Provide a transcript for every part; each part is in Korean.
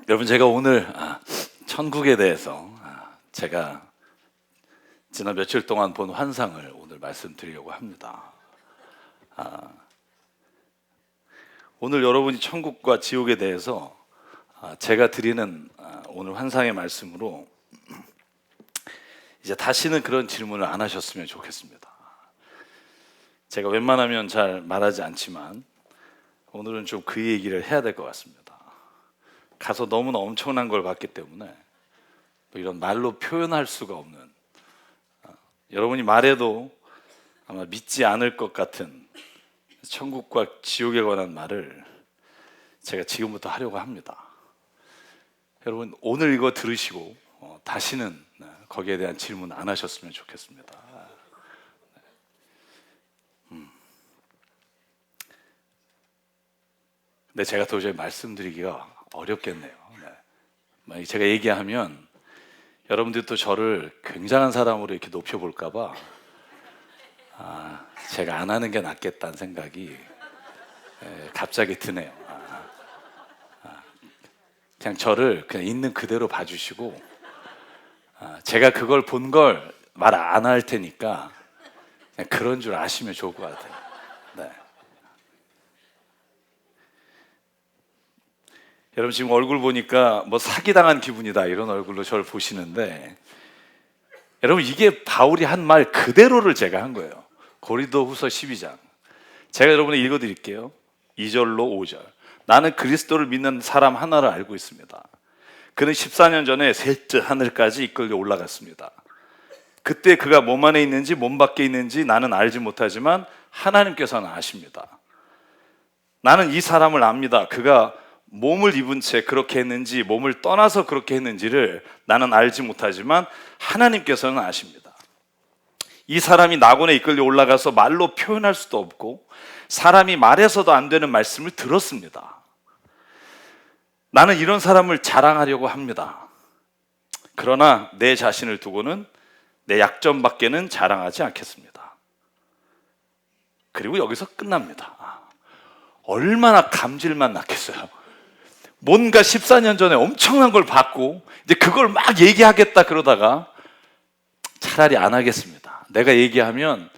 여러분, 제가 오늘 천국에 대해서 제가 지난 며칠 동안 본 환상을 오늘 말씀드리려고 합니다. 오늘 여러분이 천국과 지옥에 대해서 제가 드리는 오늘 환상의 말씀으로 이제 다시는 그런 질문을 안 하셨으면 좋겠습니다. 제가 웬만하면 잘 말하지 않지만 오늘은 좀 그 얘기를 해야 될 것 같습니다. 가서 너무나 엄청난 걸 봤기 때문에 이런 말로 표현할 수가 없는, 여러분이 말해도 아마 믿지 않을 것 같은 천국과 지옥에 관한 말을 제가 지금부터 하려고 합니다. 여러분, 오늘 이거 들으시고 다시는 거기에 대한 질문 안 하셨으면 좋겠습니다. 근데 제가 도저히 말씀드리기가 어렵겠네요. 만약 제가 얘기하면 여러분들도 저를 굉장한 사람으로 이렇게 높여볼까봐 제가 안 하는 게 낫겠다는 생각이 갑자기 드네요. 그냥 저를 그냥 있는 그대로 봐주시고, 제가 그걸 본 걸 말 안 할 테니까 그냥 그런 줄 아시면 좋을 것 같아요. 네. 여러분, 지금 얼굴 보니까 뭐 사기당한 기분이다 이런 얼굴로 저를 보시는데, 여러분, 이게 바울이 한 말 그대로를 제가 한 거예요. 고린도후서 12장 제가 여러분에게 읽어드릴게요. 2절로 5절. 나는 그리스도를 믿는 사람 하나를 알고 있습니다. 그는 14년 전에 셋째 하늘까지 이끌려 올라갔습니다. 그때 그가 몸 안에 있는지 몸 밖에 있는지 나는 알지 못하지만 하나님께서는 아십니다. 나는 이 사람을 압니다. 그가 몸을 입은 채 그렇게 했는지 몸을 떠나서 그렇게 했는지를 나는 알지 못하지만 하나님께서는 아십니다. 이 사람이 낙원에 이끌려 올라가서 말로 표현할 수도 없고 사람이 말해서도 안 되는 말씀을 들었습니다. 나는 이런 사람을 자랑하려고 합니다. 그러나 내 자신을 두고는 내 약점밖에는 자랑하지 않겠습니다. 그리고 여기서 끝납니다. 얼마나 감질만 났겠어요. 뭔가 14년 전에 엄청난 걸 봤고 이제 그걸 막 얘기하겠다 그러다가 차라리 안 하겠습니다. 내가 얘기하면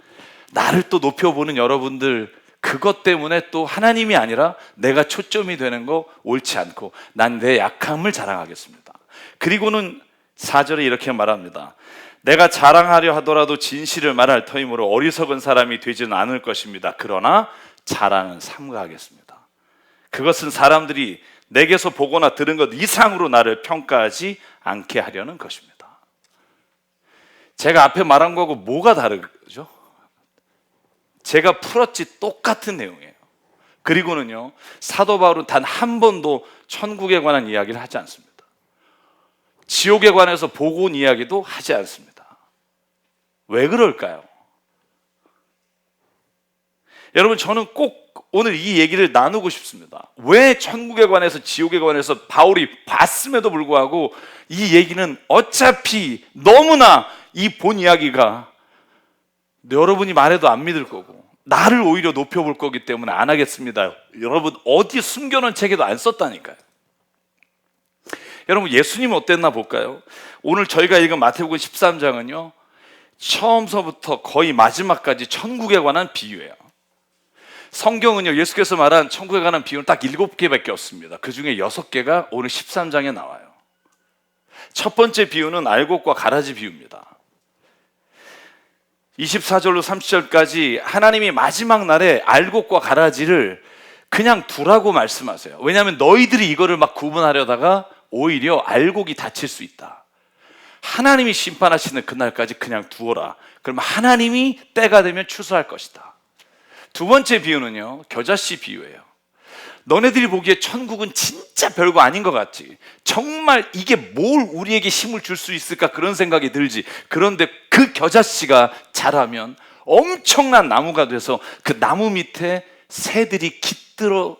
나를 또 높여보는 여러분들, 그것 때문에 또 하나님이 아니라 내가 초점이 되는 거 옳지 않고 난 내 약함을 자랑하겠습니다. 그리고는 4절에 이렇게 말합니다. 내가 자랑하려 하더라도 진실을 말할 터이므로 어리석은 사람이 되지는 않을 것입니다. 그러나 자랑은 삼가하겠습니다. 그것은 사람들이 내게서 보거나 들은 것 이상으로 나를 평가하지 않게 하려는 것입니다. 제가 앞에 말한 거하고 뭐가 다르죠? 제가 풀었지 똑같은 내용이에요. 그리고는요, 사도 바울은 단 한 번도 천국에 관한 이야기를 하지 않습니다. 지옥에 관해서 보고 온 이야기도 하지 않습니다. 왜 그럴까요? 여러분, 저는 꼭 오늘 이 얘기를 나누고 싶습니다. 왜 천국에 관해서 지옥에 관해서 바울이 봤음에도 불구하고 이 얘기는 어차피 너무나 이 본 이야기가 여러분이 말해도 안 믿을 거고 나를 오히려 높여볼 거기 때문에 안 하겠습니다. 여러분, 어디 숨겨놓은 책에도 안 썼다니까요. 여러분, 예수님은 어땠나 볼까요? 오늘 저희가 읽은 마태복음 13장은요 처음서부터 거의 마지막까지 천국에 관한 비유예요. 성경은요, 예수께서 말한 천국에 관한 비유는 딱 7개밖에 없습니다. 그 중에 6개가 오늘 13장에 나와요. 첫 번째 비유는 알곡과 가라지 비유입니다. 24절로 30절까지 하나님이 마지막 날에 알곡과 가라지를 그냥 두라고 말씀하세요. 왜냐하면 너희들이 이거를 막 구분하려다가 오히려 알곡이 다칠 수 있다. 하나님이 심판하시는 그날까지 그냥 두어라. 그러면 하나님이 때가 되면 추수할 것이다. 두 번째 비유는요, 겨자씨 비유예요. 너네들이 보기에 천국은 진짜 별거 아닌 것 같지? 정말 이게 뭘 우리에게 힘을 줄 수 있을까 그런 생각이 들지. 그런데 그 겨자씨가 자라면 엄청난 나무가 돼서 그 나무 밑에 새들이 깃들어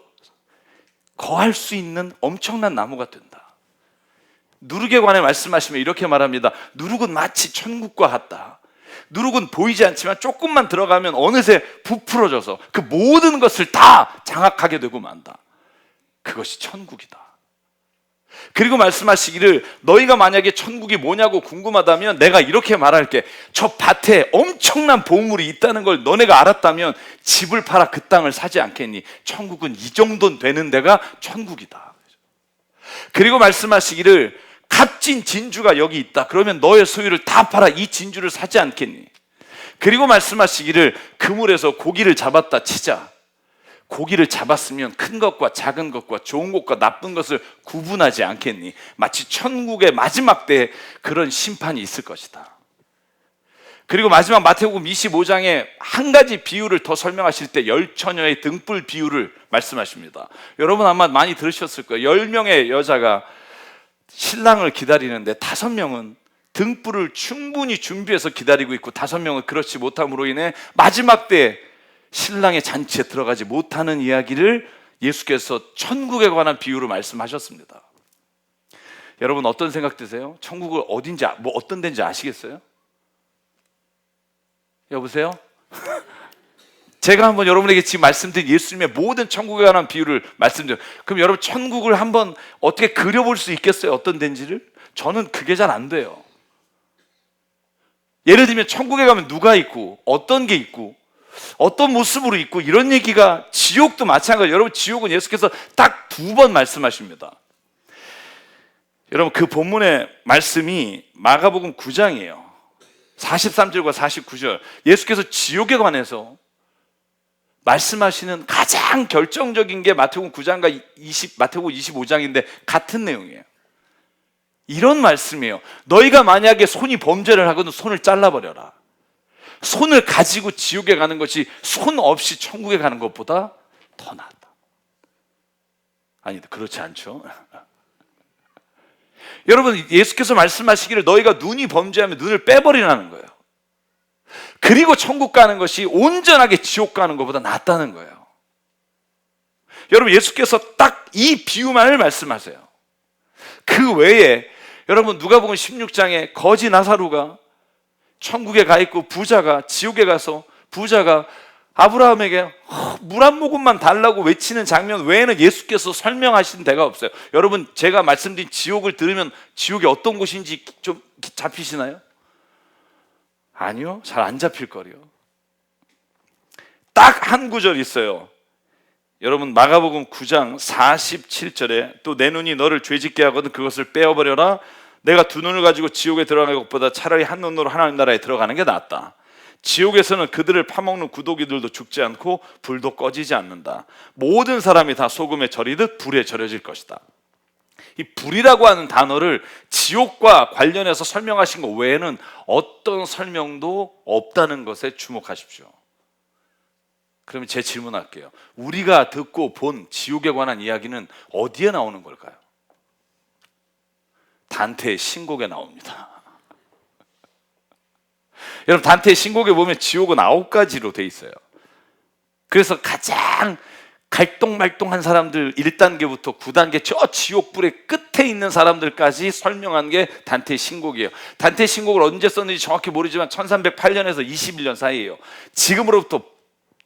거할 수 있는 엄청난 나무가 된다. 누룩에 관해 말씀하시면 이렇게 말합니다. 누룩은 마치 천국과 같다. 누룩은 보이지 않지만 조금만 들어가면 어느새 부풀어져서 그 모든 것을 다 장악하게 되고 만다. 그것이 천국이다. 그리고 말씀하시기를 너희가 만약에 천국이 뭐냐고 궁금하다면 내가 이렇게 말할게. 저 밭에 엄청난 보물이 있다는 걸 너네가 알았다면 집을 팔아 그 땅을 사지 않겠니? 천국은 이 정도 되는 데가 천국이다. 그리고 말씀하시기를 값진 진주가 여기 있다. 그러면 너의 소유를 다 팔아 이 진주를 사지 않겠니? 그리고 말씀하시기를 그물에서 고기를 잡았다 치자. 고기를 잡았으면 큰 것과 작은 것과 좋은 것과 나쁜 것을 구분하지 않겠니? 마치 천국의 마지막 때에 그런 심판이 있을 것이다. 그리고 마지막 마태복음 25장에 한 가지 비유를 더 설명하실 때 10처녀의 등불 비유를 말씀하십니다. 여러분 아마 많이 들으셨을 거예요. 10명의 여자가 신랑을 기다리는데 5명은 등불을 충분히 준비해서 기다리고 있고 5명은 그렇지 못함으로 인해 마지막 때에 신랑의 잔치에 들어가지 못하는 이야기를 예수께서 천국에 관한 비유로 말씀하셨습니다. 여러분 어떤 생각 드세요? 천국을 어딘지 어떤 데인지 아시겠어요? 여보세요? 제가 한번 여러분에게 지금 말씀드린 예수님의 모든 천국에 관한 비유를 말씀드려요. 그럼 여러분 천국을 한번 어떻게 그려볼 수 있겠어요? 어떤 데인지를? 저는 그게 잘 안 돼요. 예를 들면 천국에 가면 누가 있고 어떤 게 있고 어떤 모습으로 있고 이런 얘기가 지옥도 마찬가지예요. 여러분 지옥은 예수께서 딱 2번 말씀하십니다. 여러분 그 본문의 말씀이 마가복음 9장이에요. 43절과 49절 예수께서 지옥에 관해서 말씀하시는 가장 결정적인 게 마태복음 9장과 마태복음 25장인데 같은 내용이에요. 이런 말씀이에요. 너희가 만약에 손이 범죄를 하거든 손을 잘라버려라. 손을 가지고 지옥에 가는 것이 손 없이 천국에 가는 것보다 더 낫다. 아니 그렇지 않죠? 여러분 예수께서 말씀하시기를 너희가 눈이 범죄하면 눈을 빼버리라는 거예요. 그리고 천국 가는 것이 온전하게 지옥 가는 것보다 낫다는 거예요. 여러분 예수께서 딱 이 비유만을 말씀하세요. 그 외에 여러분 누가복음 16장에 거지 나사로가 천국에 가 있고 부자가 지옥에 가서 부자가 아브라함에게 물 한 모금만 달라고 외치는 장면 외에는 예수께서 설명하신 데가 없어요. 여러분 제가 말씀드린 지옥을 들으면 지옥이 어떤 곳인지 좀 잡히시나요? 아니요, 잘 안 잡힐 거래요. 딱 한 구절 있어요. 여러분 마가복음 9장 47절에 또 내 눈이 너를 죄짓게 하거든 그것을 빼어버려라. 내가 2눈을 가지고 지옥에 들어가는 것보다 차라리 한 눈으로 하나님 나라에 들어가는 게 낫다. 지옥에서는 그들을 파먹는 구더기들도 죽지 않고 불도 꺼지지 않는다. 모든 사람이 다 소금에 절이듯 불에 절여질 것이다. 이 불이라고 하는 단어를 지옥과 관련해서 설명하신 것 외에는 어떤 설명도 없다는 것에 주목하십시오. 그러면 제 질문할게요. 우리가 듣고 본 지옥에 관한 이야기는 어디에 나오는 걸까요? 단테의 신곡에 나옵니다. 여러분 단테의 신곡에 보면 지옥은 9가지로 돼 있어요. 그래서 가장 갈똥말똥한 사람들 1단계부터 9단계 저 지옥불의 끝에 있는 사람들까지 설명한 게 단테의 신곡이에요. 단테의 신곡을 언제 썼는지 정확히 모르지만 1308년에서 21년 사이예요. 지금으로부터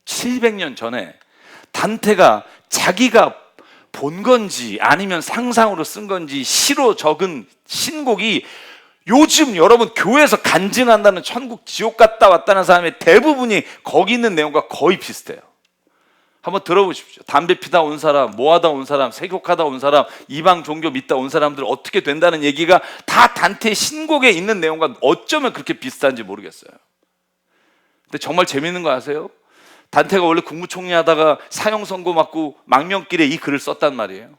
700년 전에 단테가 자기가 본 건지 아니면 상상으로 쓴 건지 시로 적은 신곡이 요즘 여러분 교회에서 간증한다는 천국 지옥 갔다 왔다는 사람의 대부분이 거기 있는 내용과 거의 비슷해요. 한번 들어보십시오. 담배 피다 온 사람, 뭐하다 온 사람, 세욕하다 온 사람, 이방 종교 믿다 온 사람들 어떻게 된다는 얘기가 다 단테의 신곡에 있는 내용과 어쩌면 그렇게 비슷한지 모르겠어요. 근데 정말 재밌는 거 아세요? 단테가 원래 국무총리 하다가 사형 선고 맞고 망명길에 이 글을 썼단 말이에요.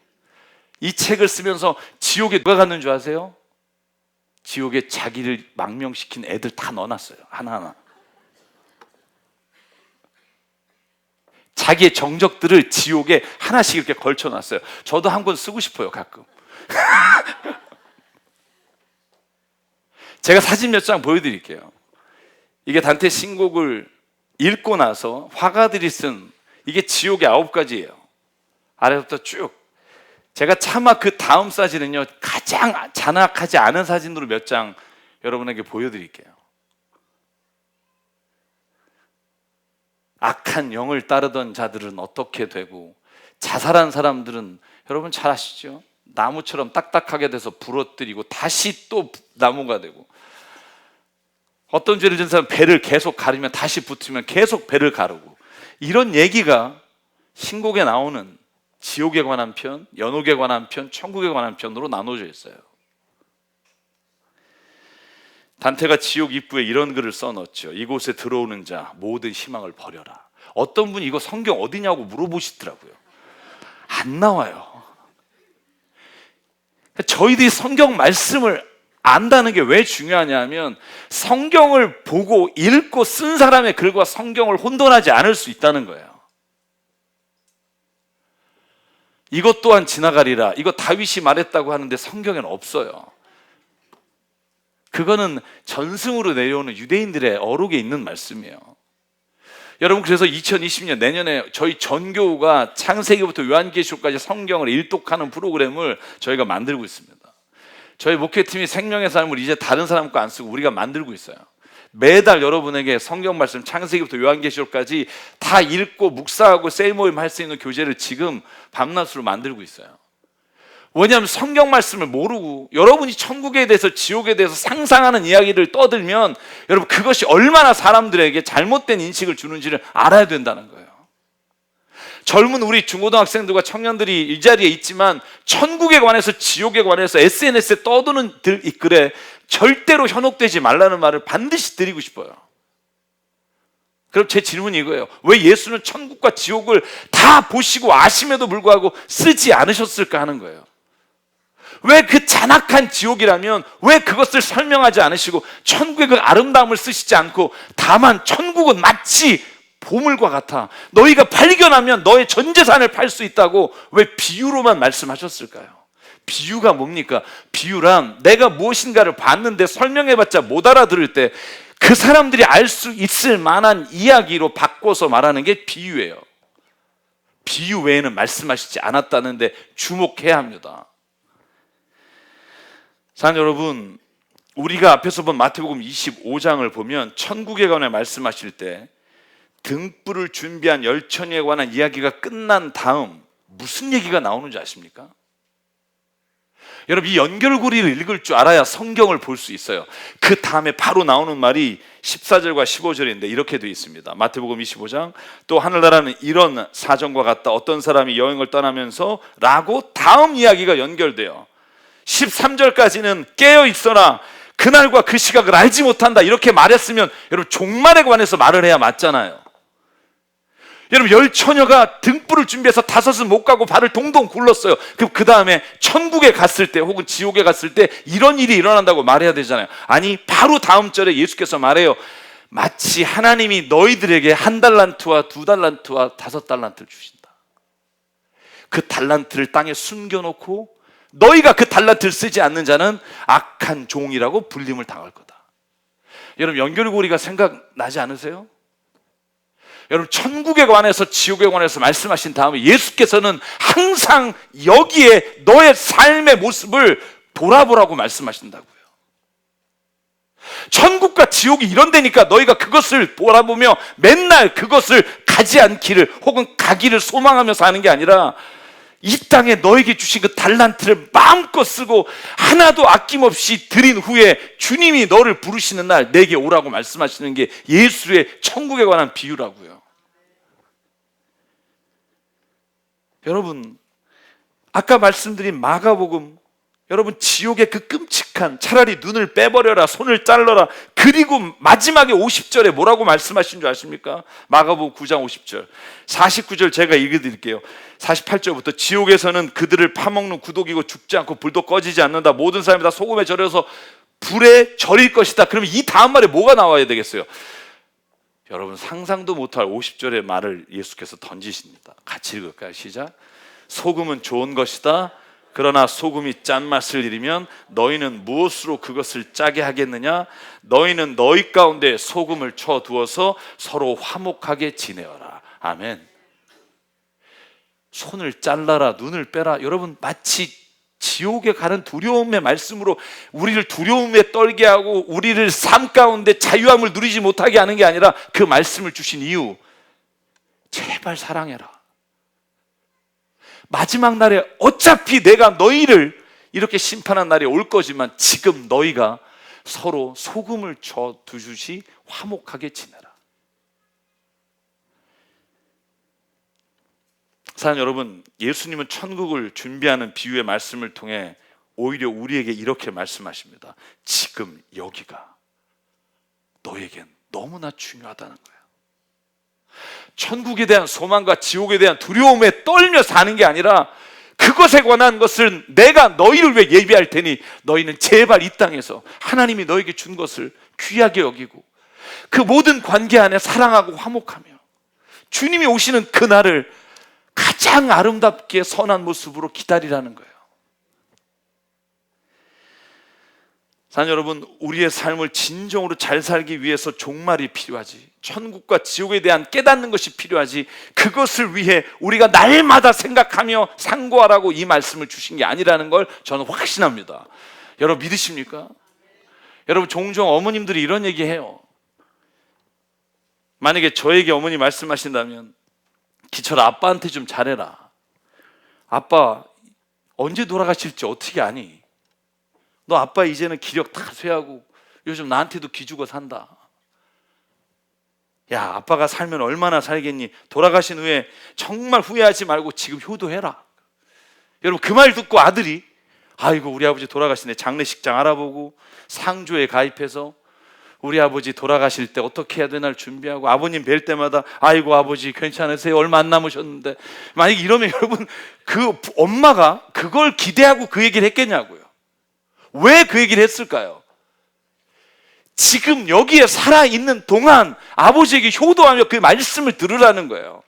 이 책을 쓰면서 지옥에 누가 갔는 줄 아세요? 지옥에 자기를 망명시킨 애들 다 넣어놨어요. 하나하나. 자기의 정적들을 지옥에 하나씩 이렇게 걸쳐놨어요. 저도 한 권 쓰고 싶어요, 가끔. 제가 사진 몇 장 보여드릴게요. 이게 단테 신곡을 읽고 나서 화가들이 쓴 이게 지옥의 9가지예요. 아래부터 쭉. 제가 차마 그 다음 사진은요 가장 잔악하지 않은 사진으로 몇 장 여러분에게 보여드릴게요. 악한 영을 따르던 자들은 어떻게 되고 자살한 사람들은 여러분 잘 아시죠? 나무처럼 딱딱하게 돼서 부러뜨리고 다시 또 나무가 되고, 어떤 죄를 지은 사람은 배를 계속 가르면 다시 붙으면 계속 배를 가르고, 이런 얘기가 신곡에 나오는 지옥에 관한 편, 연옥에 관한 편, 천국에 관한 편으로 나눠져 있어요. 단테가 지옥 입구에 이런 글을 써넣었죠. 이곳에 들어오는 자 모든 희망을 버려라. 어떤 분이 이거 성경 어디냐고 물어보시더라고요. 안 나와요. 저희들이 성경 말씀을 안다는 게 왜 중요하냐면, 성경을 보고 읽고 쓴 사람의 글과 성경을 혼돈하지 않을 수 있다는 거예요. 이것 또한 지나가리라, 이거 다윗이 말했다고 하는데 성경에는 없어요. 그거는 전승으로 내려오는 유대인들의 어록에 있는 말씀이에요. 여러분, 그래서 2020년 내년에 저희 전교우가 창세기부터 요한계시록까지 성경을 일독하는 프로그램을 저희가 만들고 있습니다. 저희 목회팀이 생명의 삶을 이제 다른 사람 거 안 쓰고 우리가 만들고 있어요. 매달 여러분에게 성경 말씀 창세기부터 요한계시록까지 다 읽고 묵상하고 셀모임 할 수 있는 교재를 지금 밤낮으로 만들고 있어요. 왜냐하면 성경 말씀을 모르고 여러분이 천국에 대해서 지옥에 대해서 상상하는 이야기를 떠들면 여러분, 그것이 얼마나 사람들에게 잘못된 인식을 주는지를 알아야 된다는 거예요. 젊은 우리 중고등학생들과 청년들이 이 자리에 있지만 천국에 관해서 지옥에 관해서 SNS에 떠드는 글에 절대로 현혹되지 말라는 말을 반드시 드리고 싶어요. 그럼 제 질문이 이거예요. 왜 예수는 천국과 지옥을 다 보시고 아심에도 불구하고 쓰지 않으셨을까 하는 거예요. 왜 그 잔악한 지옥이라면 왜 그것을 설명하지 않으시고 천국의 그 아름다움을 쓰시지 않고, 다만 천국은 마치 보물과 같아, 너희가 발견하면 너의 전 재산을 팔 수 있다고 왜 비유로만 말씀하셨을까요? 비유가 뭡니까? 비유란 내가 무엇인가를 봤는데 설명해봤자 못 알아들을 때 그 사람들이 알 수 있을 만한 이야기로 바꿔서 말하는 게 비유예요. 비유 외에는 말씀하시지 않았다는데 주목해야 합니다. 사랑하는 여러분, 우리가 앞에서 본 마태복음 25장을 보면 천국에 관해 말씀하실 때 등불을 준비한 열처녀에 관한 이야기가 끝난 다음 무슨 얘기가 나오는지 아십니까? 여러분, 이 연결고리를 읽을 줄 알아야 성경을 볼 수 있어요. 그 다음에 바로 나오는 말이 14절과 15절인데 이렇게 되어 있습니다. 마태복음 25장, 또 하늘나라는 이런 사정과 같다. 어떤 사람이 여행을 떠나면서 라고 다음 이야기가 연결돼요. 13절까지는 깨어 있어라, 그날과 그 시각을 알지 못한다, 이렇게 말했으면 여러분 종말에 관해서 말을 해야 맞잖아요. 여러분, 열처녀가 등불을 준비해서 다섯은 못 가고 발을 동동 굴렀어요. 그 다음에 천국에 갔을 때 혹은 지옥에 갔을 때 이런 일이 일어난다고 말해야 되잖아요. 아니, 바로 다음 절에 예수께서 말해요. 마치 하나님이 너희들에게 1달란트와 2달란트와 5달란트를 주신다. 그 달란트를 땅에 숨겨놓고 너희가 그 달란트를 쓰지 않는 자는 악한 종이라고 불림을 당할 거다. 여러분, 연결고리가 생각나지 않으세요? 여러분, 천국에 관해서 지옥에 관해서 말씀하신 다음에 예수께서는 항상 여기에 너의 삶의 모습을 돌아보라고 말씀하신다고요. 천국과 지옥이 이런 데니까 너희가 그것을 돌아보며 맨날 그것을 가지 않기를 혹은 가기를 소망하며 사는 게 아니라, 이 땅에 너에게 주신 그 달란트를 마음껏 쓰고 하나도 아낌없이 드린 후에 주님이 너를 부르시는 날 내게 오라고 말씀하시는 게 예수의 천국에 관한 비유라고요. 여러분, 아까 말씀드린 마가복음, 여러분, 지옥의 그 끔찍한, 차라리 눈을 빼버려라, 손을 잘라라, 그리고 마지막에 50절에 뭐라고 말씀하신 줄 아십니까? 마가복음 9장 50절, 49절 제가 읽어드릴게요. 48절부터 지옥에서는 그들을 파먹는 구독이고 죽지 않고 불도 꺼지지 않는다. 모든 사람이 다 소금에 절여서 불에 절일 것이다. 그러면 이 다음 말에 뭐가 나와야 되겠어요? 여러분, 상상도 못할 50절의 말을 예수께서 던지십니다. 같이 읽을까요? 시작. 소금은 좋은 것이다. 그러나 소금이 짠맛을 잃으면 너희는 무엇으로 그것을 짜게 하겠느냐? 너희는 너희 가운데 소금을 쳐두어서 서로 화목하게 지내어라. 아멘. 손을 잘라라, 눈을 빼라. 여러분, 마치 지옥에 가는 두려움의 말씀으로 우리를 두려움에 떨게 하고 우리를 삶 가운데 자유함을 누리지 못하게 하는 게 아니라, 그 말씀을 주신 이유, 제발 사랑해라. 마지막 날에 어차피 내가 너희를 이렇게 심판한 날이 올 거지만 지금 너희가 서로 소금을 줘 두듯이 화목하게 지내라. 사랑하는 여러분, 예수님은 천국을 준비하는 비유의 말씀을 통해 오히려 우리에게 이렇게 말씀하십니다. 지금 여기가 너에겐 너무나 중요하다는 거예요. 천국에 대한 소망과 지옥에 대한 두려움에 떨며 사는 게 아니라 그것에 관한 것은 내가 너희를 위해 예비할 테니 너희는 제발 이 땅에서 하나님이 너에게 준 것을 귀하게 여기고 그 모든 관계 안에 사랑하고 화목하며 주님이 오시는 그날을 가장 아름답게 선한 모습으로 기다리라는 거예요. 사랑하는 여러분, 우리의 삶을 진정으로 잘 살기 위해서 종말이 필요하지, 천국과 지옥에 대한 깨닫는 것이 필요하지, 그것을 위해 우리가 날마다 생각하며 상고하라고 이 말씀을 주신 게 아니라는 걸 저는 확신합니다. 여러분 믿으십니까? 여러분, 종종 어머님들이 이런 얘기해요. 만약에 저에게 어머니 말씀하신다면, 기철아, 아빠한테 좀 잘해라. 아빠 언제 돌아가실지 어떻게 아니? 너 아빠 이제는 기력 다 쇠하고 요즘 나한테도 기죽어 산다. 야, 아빠가 살면 얼마나 살겠니? 돌아가신 후에 정말 후회하지 말고 지금 효도해라. 여러분, 그 말 듣고 아들이 아이고 우리 아버지 돌아가시네, 장례식장 알아보고 상조에 가입해서 우리 아버지 돌아가실 때 어떻게 해야 되나를 준비하고, 아버님 뵐 때마다 아이고 아버지 괜찮으세요? 얼마 안 남으셨는데. 만약에 이러면 여러분, 그 엄마가 그걸 기대하고 그 얘기를 했겠냐고요. 왜 그 얘기를 했을까요? 지금 여기에 살아있는 동안 아버지에게 효도하며 그 말씀을 들으라는 거예요.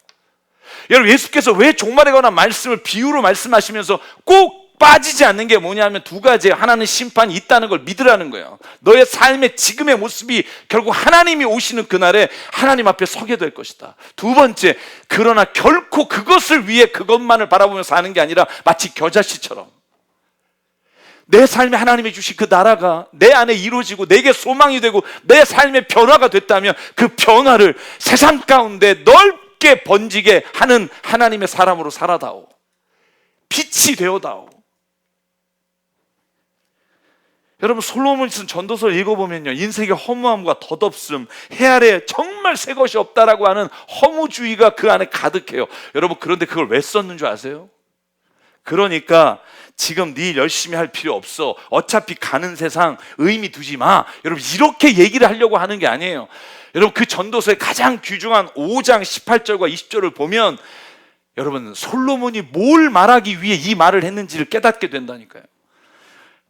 여러분, 예수께서 왜 종말에 관한 말씀을 비유로 말씀하시면서 꼭 빠지지 않는 게 뭐냐면 두 가지예요. 하나는 심판이 있다는 걸 믿으라는 거예요. 너의 삶의 지금의 모습이 결국 하나님이 오시는 그날에 하나님 앞에 서게 될 것이다. 두 번째, 그러나 결코 그것을 위해 그것만을 바라보며 사는 게 아니라 마치 겨자씨처럼 내 삶에 하나님이 주신 그 나라가 내 안에 이루어지고 내게 소망이 되고 내 삶의 변화가 됐다면 그 변화를 세상 가운데 넓게 번지게 하는 하나님의 사람으로 살아다오. 빛이 되어다오. 여러분, 솔로몬이 쓴 전도서를 읽어보면요, 인생의 허무함과 덧없음, 해 아래 정말 새 것이 없다라고 하는 허무주의가 그 안에 가득해요. 여러분, 그런데 그걸 왜 썼는 줄 아세요? 그러니까 지금 네 열심히 할 필요 없어, 어차피 가는 세상 의미 두지 마, 여러분 이렇게 얘기를 하려고 하는 게 아니에요. 여러분, 그 전도서의 가장 귀중한 5장 18절과 20절을 보면 여러분, 솔로몬이 뭘 말하기 위해 이 말을 했는지를 깨닫게 된다니까요.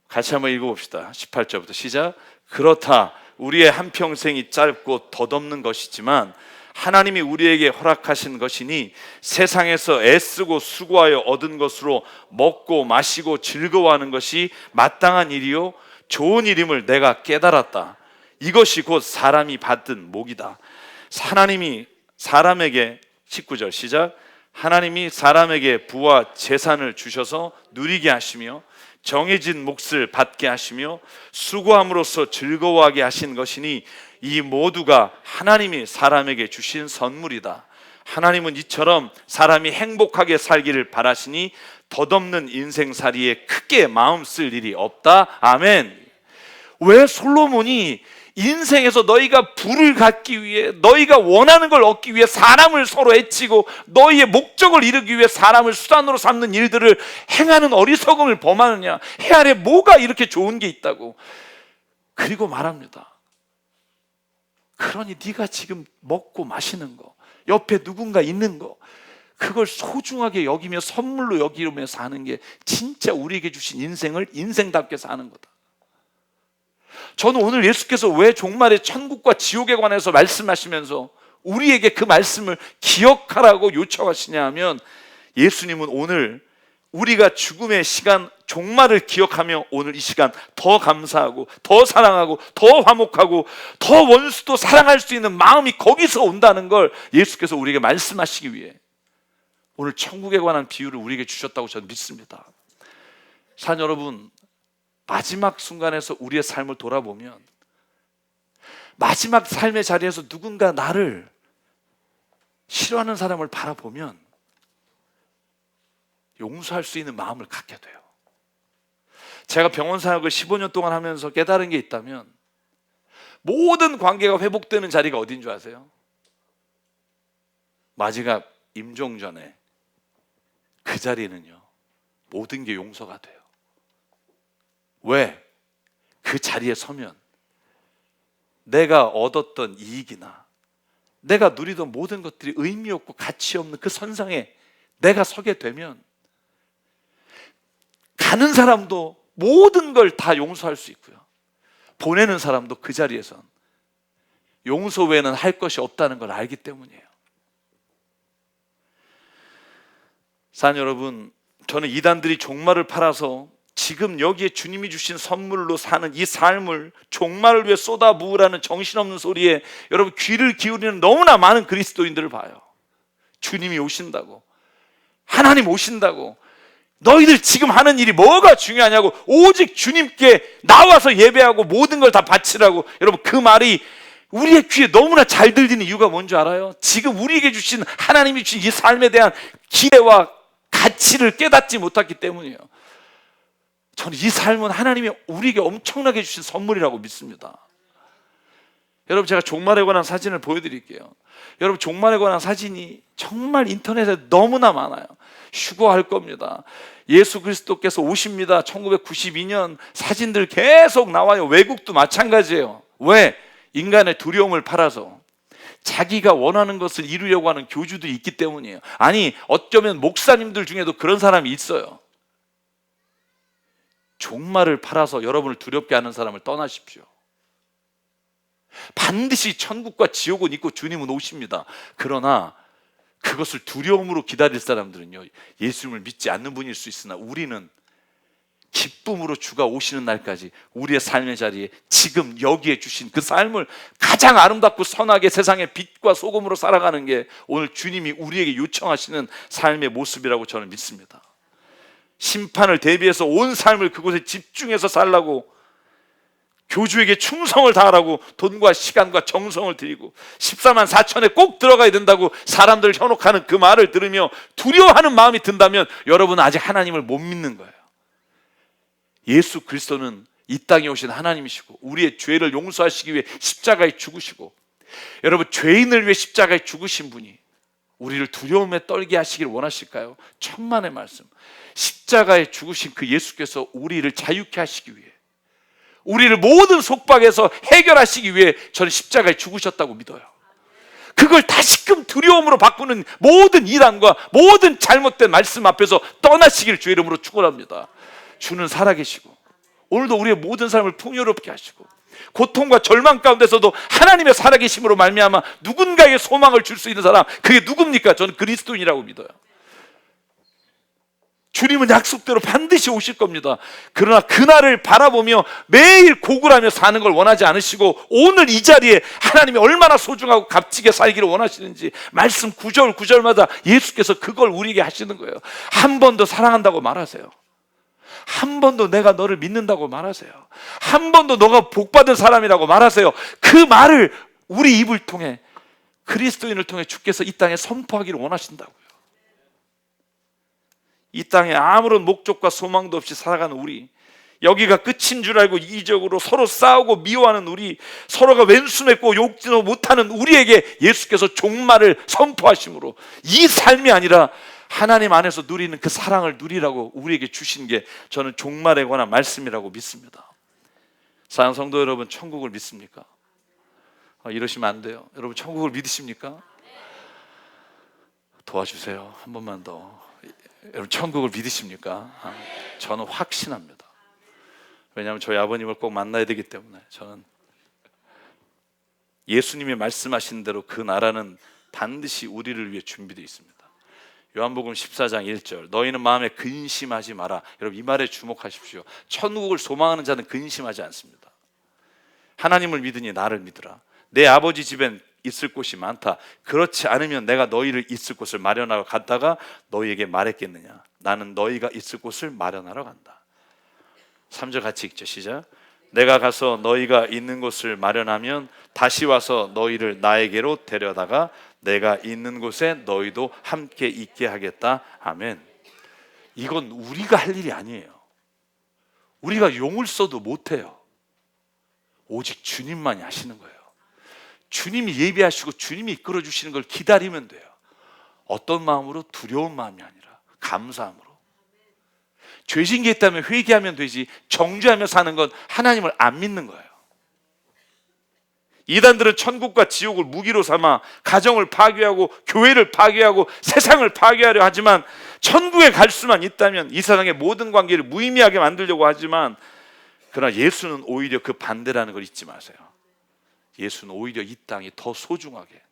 같이 한번 읽어봅시다. 18절부터 시작. 그렇다, 우리의 한평생이 짧고 덧없는 것이지만 하나님이 우리에게 허락하신 것이니 세상에서 애쓰고 수고하여 얻은 것으로 먹고 마시고 즐거워하는 것이 마땅한 일이요 좋은 일임을 내가 깨달았다. 이것이 곧 사람이 받은 복이다. 하나님이 사람에게, 19절 시작. 하나님이 사람에게 부와 재산을 주셔서 누리게 하시며 정해진 몫을 받게 하시며 수고함으로써 즐거워하게 하신 것이니 이 모두가 하나님이 사람에게 주신 선물이다. 하나님은 이처럼 사람이 행복하게 살기를 바라시니 덧없는 인생살이에 크게 마음 쓸 일이 없다. 아멘. 왜 솔로몬이 인생에서 너희가 부를 갖기 위해, 너희가 원하는 걸 얻기 위해 사람을 서로 해치고 너희의 목적을 이루기 위해 사람을 수단으로 삼는 일들을 행하는 어리석음을 범하느냐? 해 아래 뭐가 이렇게 좋은 게 있다고? 그리고 말합니다. 그러니 네가 지금 먹고 마시는 거, 옆에 누군가 있는 거, 그걸 소중하게 여기며 선물로 여기며 사는 게 진짜 우리에게 주신 인생을 인생답게 사는 거다. 저는 오늘 예수께서 왜 종말의 천국과 지옥에 관해서 말씀하시면서 우리에게 그 말씀을 기억하라고 요청하시냐 하면, 예수님은 오늘 우리가 죽음의 시간, 종말을 기억하며 오늘 이 시간 더 감사하고 더 사랑하고 더 화목하고 더 원수도 사랑할 수 있는 마음이 거기서 온다는 걸 예수께서 우리에게 말씀하시기 위해 오늘 천국에 관한 비유를 우리에게 주셨다고 저는 믿습니다. 사랑 여러분, 마지막 순간에서 우리의 삶을 돌아보면, 마지막 삶의 자리에서 누군가 나를 싫어하는 사람을 바라보면 용서할 수 있는 마음을 갖게 돼요. 제가 병원 사역을 15년 동안 하면서 깨달은 게 있다면 모든 관계가 회복되는 자리가 어딘 줄 아세요? 마지막 임종 전에 그 자리는요, 모든 게 용서가 돼요. 왜? 그 자리에 서면 내가 얻었던 이익이나 내가 누리던 모든 것들이 의미 없고 가치 없는 그 선상에 내가 서게 되면 가는 사람도 모든 걸 다 용서할 수 있고요, 보내는 사람도 그 자리에선 용서 외에는 할 것이 없다는 걸 알기 때문이에요. 사랑 여러분, 저는 이단들이 종말을 팔아서 지금 여기에 주님이 주신 선물로 사는 이 삶을 종말을 위해 쏟아부으라는 정신없는 소리에 여러분 귀를 기울이는 너무나 많은 그리스도인들을 봐요. 주님이 오신다고, 하나님 오신다고, 너희들 지금 하는 일이 뭐가 중요하냐고, 오직 주님께 나와서 예배하고 모든 걸 다 바치라고. 여러분, 그 말이 우리의 귀에 너무나 잘 들리는 이유가 뭔지 알아요? 지금 우리에게 주신, 하나님이 주신 이 삶에 대한 기대와 가치를 깨닫지 못했기 때문이에요. 저는 이 삶은 하나님이 우리에게 엄청나게 주신 선물이라고 믿습니다. 여러분, 제가 종말에 관한 사진을 보여드릴게요. 여러분, 종말에 관한 사진이 정말 인터넷에 너무나 많아요. 휴거할 겁니다. 예수 그리스도께서 오십니다. 1992년 사진들 계속 나와요. 외국도 마찬가지예요. 왜? 인간의 두려움을 팔아서 자기가 원하는 것을 이루려고 하는 교주들이 있기 때문이에요. 아니, 어쩌면 목사님들 중에도 그런 사람이 있어요. 종말을 팔아서 여러분을 두렵게 하는 사람을 떠나십시오. 반드시 천국과 지옥은 있고 주님은 오십니다. 그러나 그것을 두려움으로 기다릴 사람들은요, 예수님을 믿지 않는 분일 수 있으나 우리는 기쁨으로 주가 오시는 날까지 우리의 삶의 자리에 지금 여기에 주신 그 삶을 가장 아름답고 선하게 세상의 빛과 소금으로 살아가는 게 오늘 주님이 우리에게 요청하시는 삶의 모습이라고 저는 믿습니다. 심판을 대비해서 온 삶을 그곳에 집중해서 살라고, 교주에게 충성을 다하라고 돈과 시간과 정성을 들이고 14만 4천에 꼭 들어가야 된다고 사람들을 현혹하는 그 말을 들으며 두려워하는 마음이 든다면 여러분은 아직 하나님을 못 믿는 거예요. 예수 그리스도는 이 땅에 오신 하나님이시고 우리의 죄를 용서하시기 위해 십자가에 죽으시고, 여러분, 죄인을 위해 십자가에 죽으신 분이 우리를 두려움에 떨게 하시길 원하실까요? 천만의 말씀, 십자가에 죽으신 그 예수께서 우리를 자유케 하시기 위해, 우리를 모든 속박에서 해결하시기 위해 저는 십자가에 죽으셨다고 믿어요. 그걸 다시금 두려움으로 바꾸는 모든 이단과 모든 잘못된 말씀 앞에서 떠나시길 주의 이름으로 축원합니다. 주는 살아계시고 오늘도 우리의 모든 삶을 풍요롭게 하시고 고통과 절망 가운데서도 하나님의 살아계심으로 말미암아 누군가에게 소망을 줄 수 있는 사람, 그게 누굽니까? 저는 그리스도인이라고 믿어요. 주님은 약속대로 반드시 오실 겁니다. 그러나 그날을 바라보며 매일 고굴하며 사는 걸 원하지 않으시고 오늘 이 자리에 하나님이 얼마나 소중하고 값지게 살기를 원하시는지 말씀 구절 구절마다 예수께서 그걸 우리에게 하시는 거예요. 한 번 더 사랑한다고 말하세요. 한 번 더 내가 너를 믿는다고 말하세요. 한 번 더 너가 복받은 사람이라고 말하세요. 그 말을 우리 입을 통해, 그리스도인을 통해 주께서 이 땅에 선포하기를 원하신다고요. 이 땅에 아무런 목적과 소망도 없이 살아가는 우리, 여기가 끝인 줄 알고 이기적으로 서로 싸우고 미워하는 우리, 서로가 왼수맺고 욕지도 못하는 우리에게 예수께서 종말을 선포하심으로 이 삶이 아니라 하나님 안에서 누리는 그 사랑을 누리라고 우리에게 주신 게 저는 종말에 관한 말씀이라고 믿습니다. 사랑하는 성도 여러분, 천국을 믿습니까? 이러시면 안 돼요. 여러분, 천국을 믿으십니까? 도와주세요. 한 번만 더. 여러분, 천국을 믿으십니까? 저는 확신합니다. 왜냐하면 저희 아버님을 꼭 만나야 되기 때문에. 저는 예수님이 말씀하신 대로 그 나라는 반드시 우리를 위해 준비되어 있습니다. 요한복음 14장 1절, 너희는 마음에 근심하지 마라. 여러분, 이 말에 주목하십시오. 천국을 소망하는 자는 근심하지 않습니다. 하나님을 믿으니 나를 믿으라. 내 아버지 집엔 있을 곳이 많다. 그렇지 않으면 내가 너희를 있을 곳을 마련하러 갔다가 너희에게 말했겠느냐. 나는 너희가 있을 곳을 마련하러 간다. 3절 같이 읽죠. 시작. 내가 가서 너희가 있는 곳을 마련하면 다시 와서 너희를 나에게로 데려다가 내가 있는 곳에 너희도 함께 있게 하겠다. 아멘. 이건 우리가 할 일이 아니에요. 우리가 용을 써도 못해요. 오직 주님만이 하시는 거예요. 주님이 예비하시고 주님이 이끌어 주시는 걸 기다리면 돼요. 어떤 마음으로? 두려운 마음이 아니라 감사함으로. 죄진 게 있다면 회개하면 되지, 정죄하며 사는 건 하나님을 안 믿는 거예요. 이단들은 천국과 지옥을 무기로 삼아 가정을 파괴하고 교회를 파괴하고 세상을 파괴하려 하지만, 천국에 갈 수만 있다면 이 세상의 모든 관계를 무의미하게 만들려고 하지만, 그러나 예수는 오히려 그 반대라는 걸 잊지 마세요. 예수는 오히려 이 땅이 더 소중하게,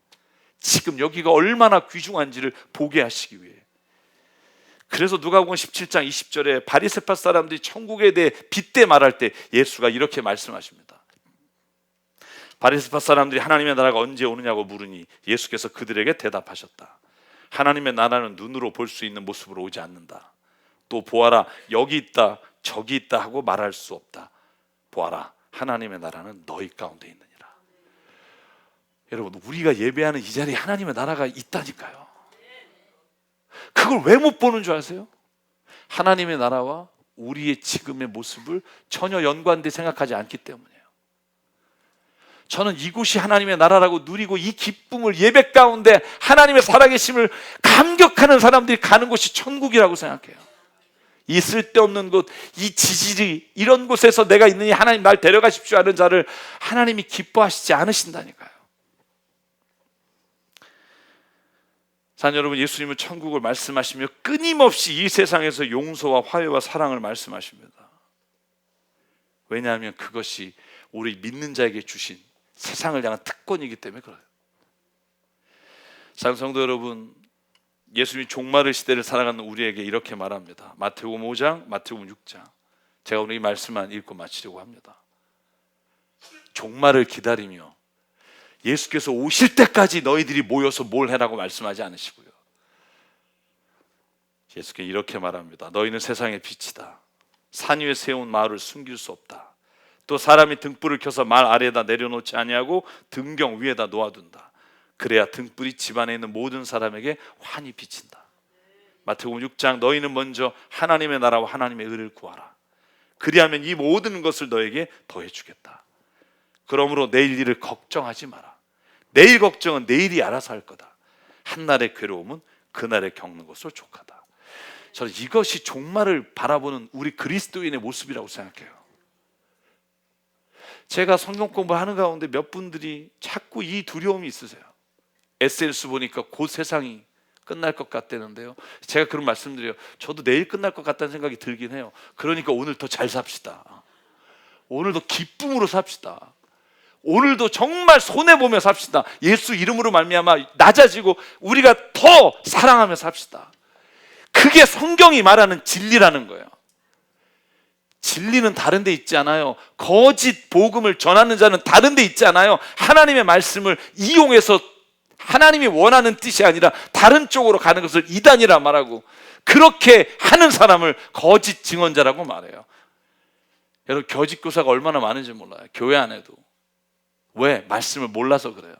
지금 여기가 얼마나 귀중한지를 보게 하시기 위해. 그래서 누가복음 17장 20절에 바리새파 사람들이 천국에 대해 빗대 말할 때 예수가 이렇게 말씀하십니다. 바리새파 사람들이 하나님의 나라가 언제 오느냐고 물으니 예수께서 그들에게 대답하셨다. 하나님의 나라는 눈으로 볼 수 있는 모습으로 오지 않는다. 또 보아라, 여기 있다 저기 있다 하고 말할 수 없다. 보아라, 하나님의 나라는 너희 가운데 있느니라. 여러분, 우리가 예배하는 이 자리에 하나님의 나라가 있다니까요. 그걸 왜 못 보는 줄 아세요? 하나님의 나라와 우리의 지금의 모습을 전혀 연관돼 생각하지 않기 때문이에요. 저는 이곳이 하나님의 나라라고 누리고 이 기쁨을, 예배 가운데 하나님의 살아계심을 감격하는 사람들이 가는 곳이 천국이라고 생각해요. 이 쓸데없는 곳, 이 지지리, 이런 곳에서 내가 있느니 하나님 날 데려가십시오 하는 자를 하나님이 기뻐하시지 않으신다니까요. 사랑하는 여러분, 예수님은 천국을 말씀하시며 끊임없이 이 세상에서 용서와 화해와 사랑을 말씀하십니다. 왜냐하면 그것이 우리 믿는 자에게 주신 세상을 향한 특권이기 때문에 그래요. 사랑하는 성도 여러분, 예수님이 종말의 시대를 살아가는 우리에게 이렇게 말합니다. 마태복음 5장, 마태복음 6장. 제가 오늘 이 말씀만 읽고 마치려고 합니다. 종말을 기다리며 예수께서 오실 때까지 너희들이 모여서 뭘 해라고 말씀하지 않으시고요. 예수께서 이렇게 말합니다. 너희는 세상의 빛이다. 산 위에 세운 마을을 숨길 수 없다. 또 사람이 등불을 켜서 말 아래에다 내려놓지 아니하고 등경 위에다 놓아둔다. 그래야 등불이 집안에 있는 모든 사람에게 환히 비친다. 마태복음 6장, 너희는 먼저 하나님의 나라와 하나님의 의를 구하라. 그리하면 이 모든 것을 너에게 더해주겠다. 그러므로 내일 일을 걱정하지 마라. 내일 걱정은 내일이 알아서 할 거다. 한날의 괴로움은 그날에 겪는 것으로 족하다. 저는 이것이 종말을 바라보는 우리 그리스도인의 모습이라고 생각해요. 제가 성경 공부하는 가운데 몇 분들이 자꾸 이 두려움이 있으세요. SNS 보니까 곧 세상이 끝날 것 같다는데요, 제가 그런 말씀드려요. 저도 내일 끝날 것 같다는 생각이 들긴 해요. 그러니까 오늘 더 잘 삽시다. 오늘도 기쁨으로 삽시다. 오늘도 정말 손해보며 삽시다. 예수 이름으로 말미암아 낮아지고 우리가 더 사랑하며 삽시다. 그게 성경이 말하는 진리라는 거예요. 진리는 다른 데 있지 않아요. 거짓 복음을 전하는 자는 다른 데 있지 않아요. 하나님의 말씀을 이용해서 하나님이 원하는 뜻이 아니라 다른 쪽으로 가는 것을 이단이라 말하고, 그렇게 하는 사람을 거짓 증언자라고 말해요. 여러분, 거짓 교사가 얼마나 많은지 몰라요. 교회 안에도. 왜? 말씀을 몰라서 그래요.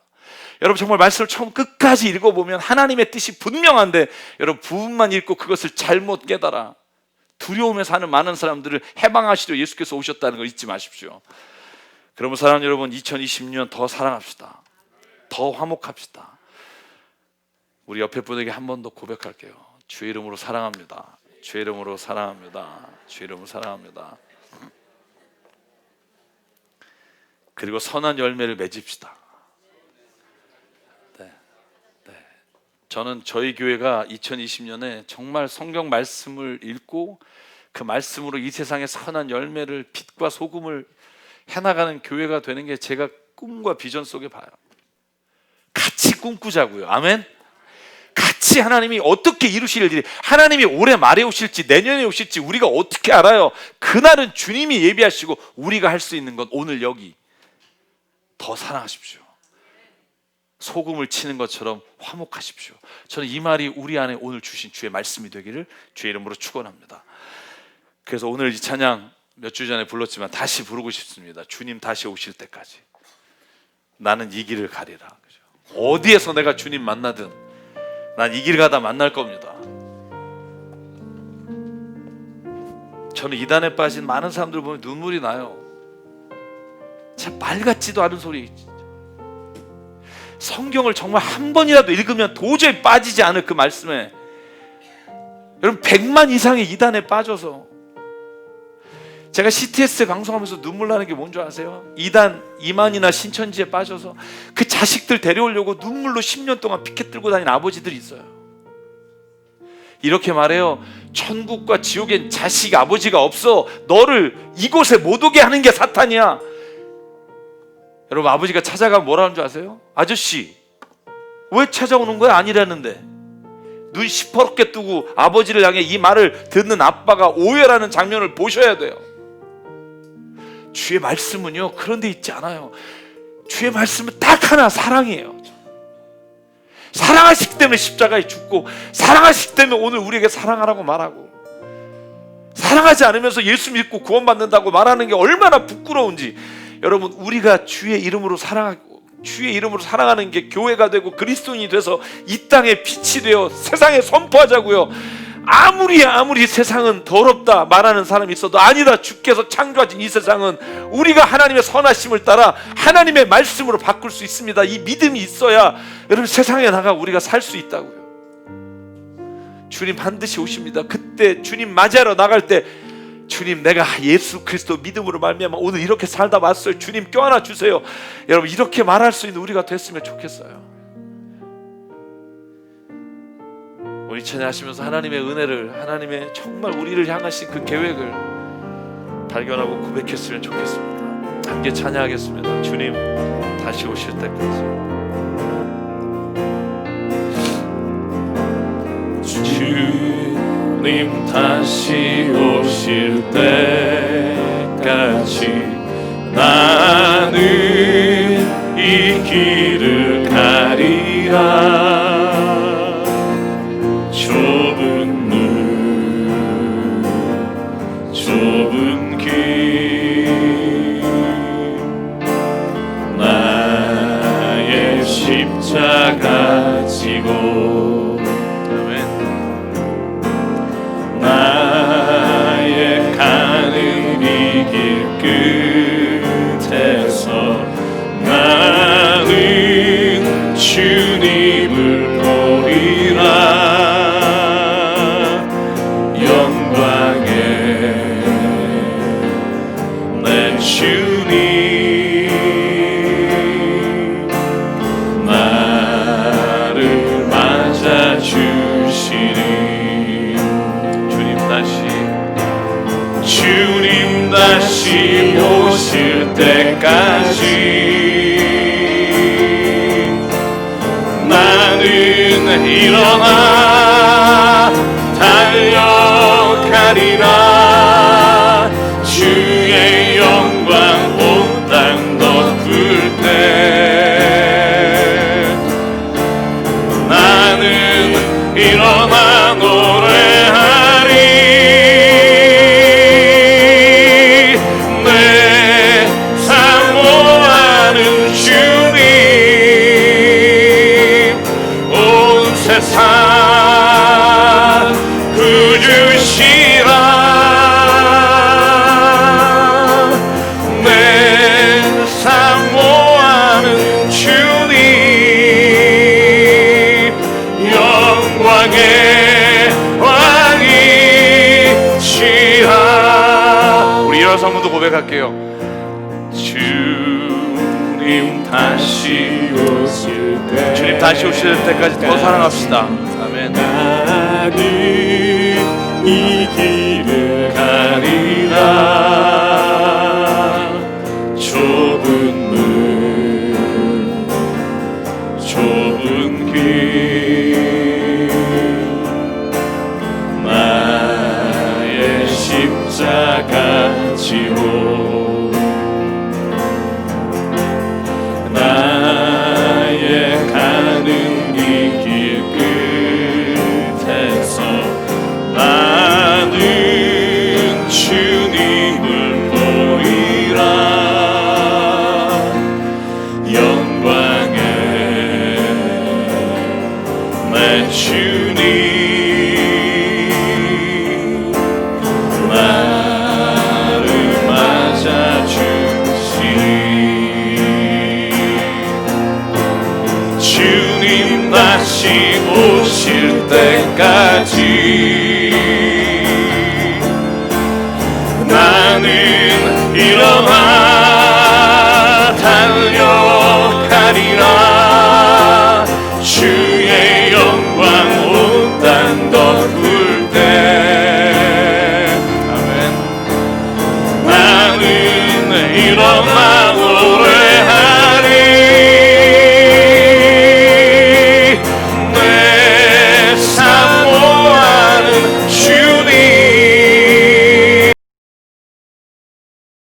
여러분, 정말 말씀을 처음 끝까지 읽어보면 하나님의 뜻이 분명한데, 여러분 부분만 읽고 그것을 잘못 깨달아 두려움에 사는 많은 사람들을 해방하시려 예수께서 오셨다는 걸 잊지 마십시오. 그러면 사랑하는 여러분, 2020년 더 사랑합시다. 더 화목합시다. 우리 옆에 분에게 한 번 더 고백할게요. 주의 이름으로 사랑합니다. 주의 이름으로 사랑합니다. 주의 이름으로 사랑합니다. 그리고 선한 열매를 맺읍시다. 네. 저는 저희 교회가 2020년에 정말 성경 말씀을 읽고 그 말씀으로 이 세상에 선한 열매를, 빛과 소금을 해나가는 교회가 되는 게 제가 꿈과 비전 속에 봐요. 같이 꿈꾸자고요. 아멘. 같이 하나님이 어떻게 이루실 일이, 하나님이 올해 말에 오실지 내년에 오실지 우리가 어떻게 알아요? 그날은 주님이 예비하시고 우리가 할 수 있는 건 오늘 여기. 더 사랑하십시오. 소금을 치는 것처럼 화목하십시오. 저는 이 말이 우리 안에 오늘 주신 주의 말씀이 되기를 주의 이름으로 축원합니다. 그래서 오늘 이 찬양 몇 주 전에 불렀지만 다시 부르고 싶습니다. 주님 다시 오실 때까지 나는 이 길을 가리라. 어디에서 내가 주님 만나든 난 이 길 가다 만날 겁니다. 저는 이단에 빠진 많은 사람들 보면 눈물이 나요. 참 말 같지도 않은 소리. 성경을 정말 한 번이라도 읽으면 도저히 빠지지 않을 그 말씀에 여러분 100만 이상의 이단에 빠져서 제가 CTS 방송하면서 눈물 나는 게 뭔 줄 아세요? 이단 2만이나 신천지에 빠져서 그 자식들 데려오려고 눈물로 10년 동안 피켓 들고 다니는 아버지들이 있어요. 이렇게 말해요. 천국과 지옥엔 자식 아버지가 없어. 너를 이곳에 못 오게 하는 게 사탄이야. 여러분 아버지가 찾아가면 뭐라는 줄 아세요? 아저씨 왜 찾아오는 거야? 아니라는데. 눈 시퍼렇게 뜨고 아버지를 향해 이 말을 듣는 아빠가 오열하는 장면을 보셔야 돼요. 주의 말씀은요 그런 데 있지 않아요. 주의 말씀은 딱 하나, 사랑이에요. 사랑하시기 때문에 십자가에 죽고, 사랑하시기 때문에 오늘 우리에게 사랑하라고 말하고, 사랑하지 않으면서 예수 믿고 구원받는다고 말하는 게 얼마나 부끄러운지. 여러분 우리가 주의 이름으로 사랑하고 주의 이름으로 사랑하는 게 교회가 되고 그리스도인이 돼서 이 땅에 빛이 되어 세상에 선포하자고요. 아무리 세상은 더럽다 말하는 사람이 있어도 아니다. 주께서 창조하신 이 세상은 우리가 하나님의 선하심을 따라 하나님의 말씀으로 바꿀 수 있습니다. 이 믿음이 있어야 여러분 세상에 나가 우리가 살 수 있다고요. 주님 반드시 오십니다. 그때 주님 맞이하러 나갈 때 주님 내가 예수 그리스도 믿음으로 말미암아 오늘 이렇게 살다 왔어요. 주님 껴안아 주세요. 여러분 이렇게 말할 수 있는 우리가 됐으면 좋겠어요. 우리 찬양하시면서 하나님의 은혜를, 하나님의 정말 우리를 향하신 그 계획을 발견하고 고백했으면 좋겠습니다. 함께 찬양하겠습니다. 주님 다시 오실 때까지. 주님 다시 오실 때까지 나는 이 길을 가리라. 좁은 문 좁은 길 나의 십자가 지고 나의 가는 이 길 끝에서 나는 주님을 보리라. 영광의 내 주님 나를 맞아주시니 주님 다시 오실 때까지 나는 일어나 달려가리라. 주의 영광 온 땅 덮을 때 나는 일어나 노래하리. 세상 구주시라. 내 사모하는 주님 영광의 왕이시라. 우리 일어서 한번 더 고백할게요. 주님 다시 오실 때, 주님 다시 오실 때까지 더 사랑합시다. 아멘. 나는 이 길을 가리라. 좁은 문 좁은 길 나의 십자가 지고 나의 가는 이 길 끝에서 나는 주님을 다시 오실 때까지 나는 이러한